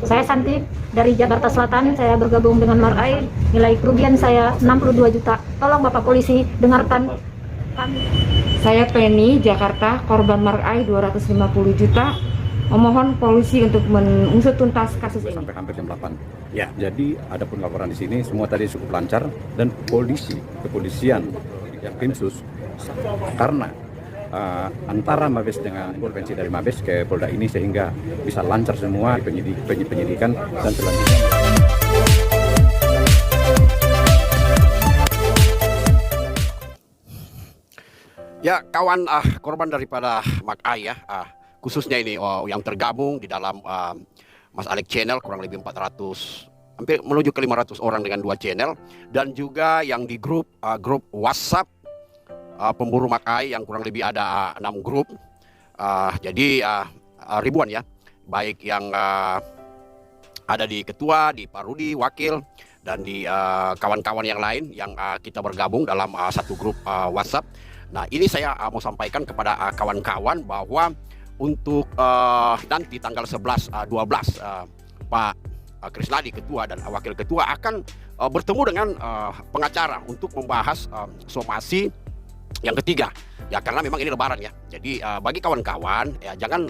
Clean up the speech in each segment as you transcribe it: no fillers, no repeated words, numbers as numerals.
Saya Santi dari Jakarta Selatan, saya bergabung dengan Marai. Nilai kerugian saya 62 juta. Tolong Bapak Polisi dengarkan kami. Saya Penny, Jakarta, korban Marai 250 juta. Memohon polisi untuk mengusut tuntas kasus ini. Sampai hampir jam 8. Ya, jadi ada pun laporan di sini semua tadi cukup lancar dan kepolisian yang tim sus karena antara Mabes dengan intervensi dari Mabes ke Polda ini sehingga bisa lancar semua penyidikan dan selanjutnya. Ya, kawan korban daripada Makai ya, khususnya ini yang tergabung di dalam Mas Alex Channel kurang lebih 400 hampir menuju ke 500 orang dengan 2 channel, dan juga yang di grup WhatsApp pemburu Makai yang kurang lebih ada 6 grup. Jadi ribuan ya, baik yang ada di ketua, di Pak Rudi wakil, dan di kawan-kawan yang lain yang kita bergabung dalam satu grup WhatsApp. Nah, ini saya mau sampaikan kepada kawan-kawan bahwa untuk nanti tanggal 11-12 Pak Krisnadi ketua dan wakil ketua akan bertemu dengan pengacara untuk membahas somasi yang ketiga ya, karena memang ini lebaran ya. Jadi bagi kawan-kawan ya jangan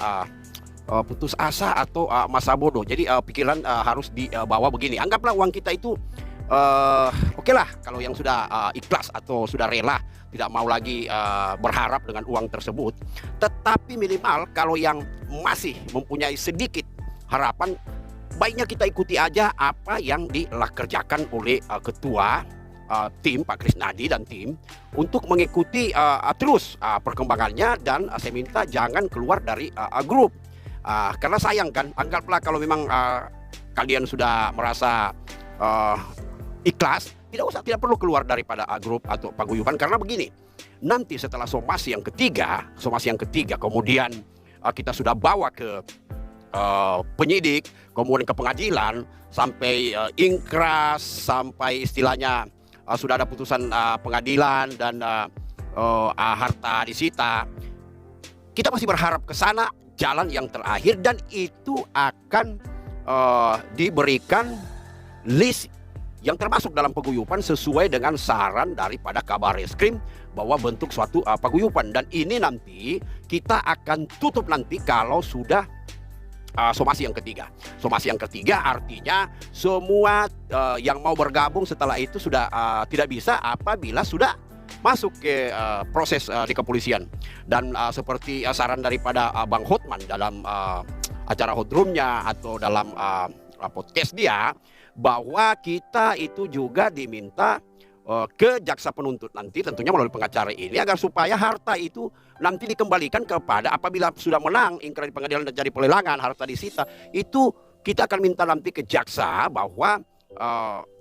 putus asa atau masa bodoh. Jadi pikiran harus dibawa begini. Anggaplah uang kita itu oke lah kalau yang sudah ikhlas atau sudah rela tidak mau lagi berharap dengan uang tersebut. Tetapi minimal kalau yang masih mempunyai sedikit harapan, baiknya kita ikuti aja apa yang dikerjakan oleh ketua tim Pak Krisnadi dan tim untuk mengikuti terus perkembangannya, dan saya minta jangan keluar dari grup karena sayang kan. Anggaplah kalau memang kalian sudah merasa ikhlas, tidak perlu keluar daripada grup atau paguyuban, karena begini, nanti setelah somasi yang ketiga kemudian kita sudah bawa ke penyidik, kemudian ke pengadilan, sampai ingkras, sampai istilahnya sudah ada putusan pengadilan dan harta disita. Kita masih berharap ke sana jalan yang terakhir, dan itu akan diberikan list yang termasuk dalam paguyuban sesuai dengan saran daripada Kabar Reskrim bahwa bentuk suatu paguyuban. Dan ini nanti kita akan tutup nanti kalau sudah somasi yang ketiga. Somasi yang ketiga artinya semua yang mau bergabung setelah itu sudah tidak bisa apabila sudah masuk ke proses di kepolisian. Dan seperti saran daripada Bang Hotman dalam acara Hot-Roomnya atau dalam podcast dia, bahwa kita itu juga diminta ke jaksa penuntut nanti tentunya melalui pengacara ini agar supaya harta itu nanti dikembalikan kepada, apabila sudah menang ingkrah di pengadilan dan jadi pelelangan harta disita, itu kita akan minta nanti ke jaksa bahwa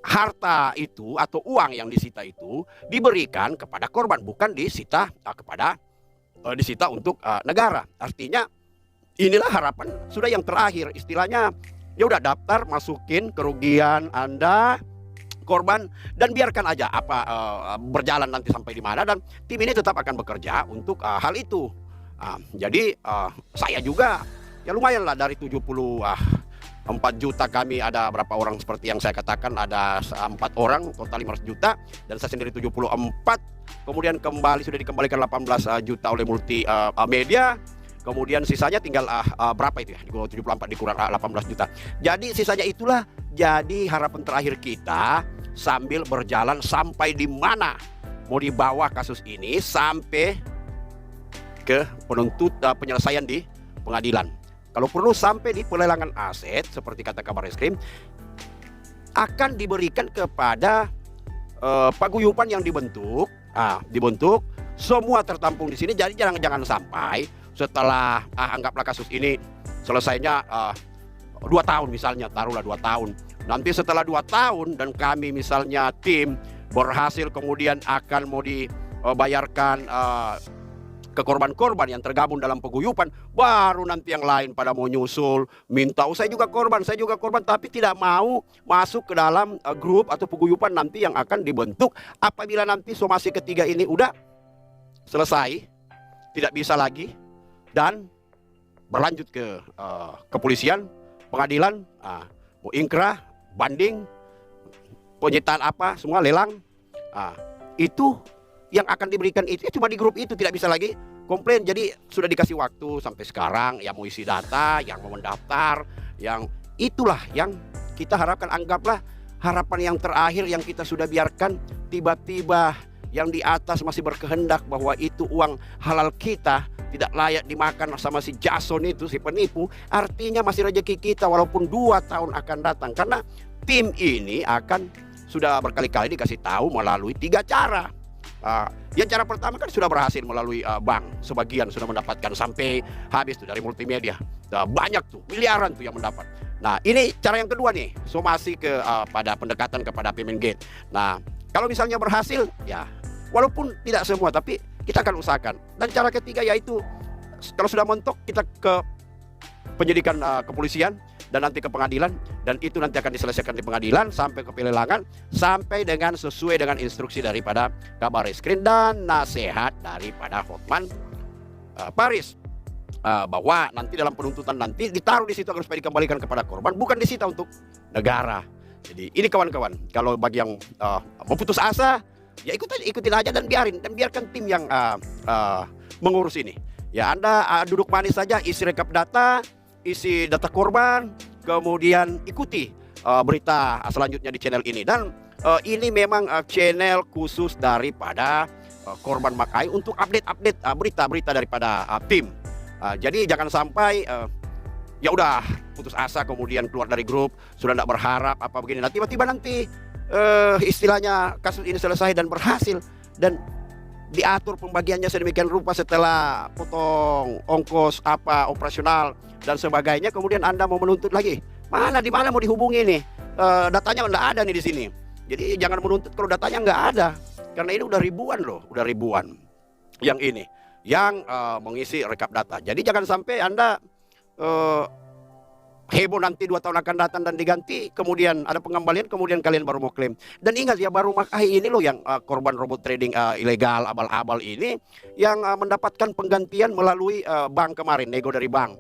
harta itu atau uang yang disita itu diberikan kepada korban, bukan disita disita untuk negara. Artinya inilah harapan sudah yang terakhir, istilahnya ya udah daftar, masukin kerugian Anda korban, dan biarkan aja apa berjalan nanti sampai di mana, dan tim ini tetap akan bekerja untuk hal itu. Jadi saya juga ya lumayan lah, dari 74 juta kami ada berapa orang, seperti yang saya katakan ada 4 orang, total 500 juta, dan saya sendiri 74, kemudian sudah dikembalikan 18 juta oleh multi media. Kemudian sisanya tinggal berapa itu ya, 74 dikurang 18 juta. Jadi sisanya itulah jadi harapan terakhir kita sambil berjalan sampai di mana mau dibawa kasus ini sampai ke penyelesaian di pengadilan. Kalau perlu sampai di pelelangan aset seperti kata Kabar Reskrim, akan diberikan kepada paguyuban yang dibentuk semua tertampung di sini. Jadi jangan sampai setelah anggaplah kasus ini selesainya 2 tahun misalnya, taruhlah 2 tahun. Nanti setelah 2 tahun dan kami misalnya tim berhasil kemudian akan mau dibayarkan ke korban-korban yang tergabung dalam paguyuban, baru nanti yang lain pada mau nyusul minta, oh saya juga korban, tapi tidak mau masuk ke dalam grup atau paguyuban nanti yang akan dibentuk apabila nanti somasi ketiga ini udah selesai, tidak bisa lagi dan berlanjut ke kepolisian. pengadilan, mau ingkrah, banding, penyitaan apa, semua lelang, itu yang akan diberikan itu cuma di grup itu, tidak bisa lagi komplain. Jadi sudah dikasih waktu sampai sekarang, yang mau isi data, yang mau mendaftar, yang itulah yang kita harapkan. Anggaplah harapan yang terakhir yang kita sudah biarkan, tiba-tiba yang di atas masih berkehendak bahwa itu uang halal kita, tidak layak dimakan sama si Jason itu, si penipu. Artinya masih rezeki kita walaupun 2 tahun akan datang. Karena tim ini akan sudah berkali-kali dikasih tahu melalui 3 cara. Yang cara pertama kan sudah berhasil melalui bank, sebagian sudah mendapatkan sampai habis tuh dari multimedia. Banyak tuh, miliaran tuh yang mendapat. Nah, ini cara yang kedua nih, somasi pada pendekatan kepada payment gate. Nah, kalau misalnya berhasil, ya walaupun tidak semua, tapi kita akan usahakan. Dan cara ketiga yaitu kalau sudah mentok, kita ke penyidikan kepolisian dan nanti ke pengadilan, dan itu nanti akan diselesaikan di pengadilan sampai ke pelelangan, sampai dengan sesuai dengan instruksi daripada Kabar Reskrim dan nasihat daripada Hotman Paris, bahwa nanti dalam penuntutan nanti ditaruh di situ agar supaya dikembalikan kepada korban, bukan disita untuk negara. Jadi ini kawan-kawan, kalau bagi yang mau putus asa, ya ikutin aja dan biarkan tim yang mengurus ini. Ya, Anda duduk manis saja, isi rekap data, isi data korban, kemudian ikuti berita selanjutnya di channel ini. Dan ini memang channel khusus daripada korban Mak Ai untuk update berita-berita daripada tim. Jadi jangan sampai ya udah putus asa kemudian keluar dari grup, sudah tidak berharap apa begini. Nah, tiba-tiba nanti istilahnya kasus ini selesai dan berhasil dan diatur pembagiannya sedemikian rupa setelah potong ongkos apa operasional dan sebagainya, kemudian Anda mau menuntut lagi, di mana mau dihubungi nih, datanya nggak ada nih di sini. Jadi jangan menuntut kalau datanya nggak ada, karena ini udah ribuan yang ini yang mengisi rekap data. Jadi jangan sampai Anda heboh nanti 2 tahun akan datang dan diganti, kemudian ada pengembalian, kemudian kalian baru mau klaim. Dan ingat ya, baru Mak Ai ini loh yang korban robot trading ilegal abal-abal ini yang mendapatkan penggantian melalui bank kemarin, nego dari bank,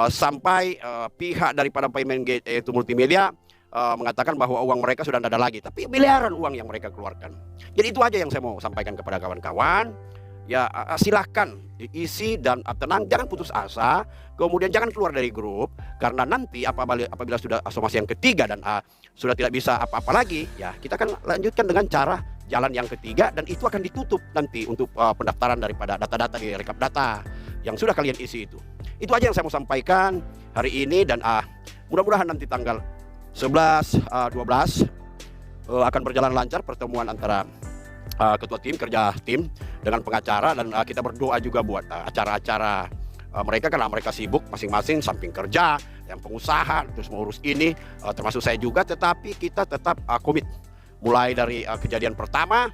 sampai pihak daripada payment gate yaitu multimedia mengatakan bahwa uang mereka sudah tidak ada lagi, tapi miliaran uang yang mereka keluarkan. Jadi itu aja yang saya mau sampaikan kepada kawan-kawan. Ya, silahkan diisi dan tenang, jangan putus asa, kemudian jangan keluar dari grup, karena nanti apabila sudah somasi yang ketiga dan sudah tidak bisa apa-apa lagi, ya kita akan lanjutkan dengan cara jalan yang ketiga, dan itu akan ditutup nanti untuk pendaftaran daripada data-data di rekap data yang sudah kalian isi itu. Itu aja yang saya mau sampaikan hari ini, dan mudah-mudahan nanti tanggal 11, 12 akan berjalan lancar pertemuan antara ketua tim, kerja tim dengan pengacara, dan kita berdoa juga buat acara-acara mereka, karena mereka sibuk masing-masing, samping kerja, yang pengusaha, terus mengurus ini, termasuk saya juga, tetapi kita tetap komit. Mulai dari kejadian pertama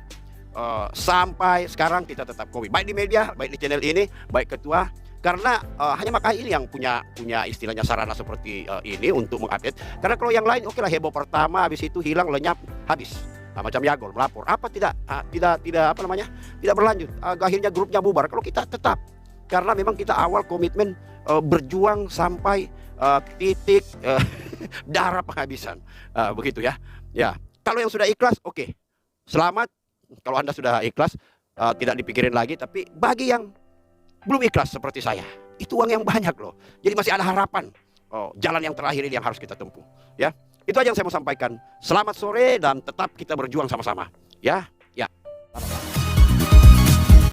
sampai sekarang kita tetap komit, baik di media, baik di channel ini, baik ketua, karena hanya Mak Ai ini yang punya istilahnya sarana seperti ini untuk mengupdate. Karena kalau yang lain oke lah, heboh pertama, habis itu hilang, lenyap, habis. Macam Yagol melapor tidak berlanjut, akhirnya grupnya bubar. Kalau kita tetap, karena memang kita awal komitmen berjuang sampai titik darah penghabisan, begitu ya. Ya, kalau yang sudah ikhlas oke, selamat. Kalau Anda sudah ikhlas, tidak dipikirin lagi. Tapi bagi yang belum ikhlas seperti saya, itu uang yang banyak loh, jadi masih ada harapan. Jalan yang terakhir ini yang harus kita tempuh, ya. Itu aja yang saya mau sampaikan. Selamat sore dan tetap kita berjuang sama-sama, ya.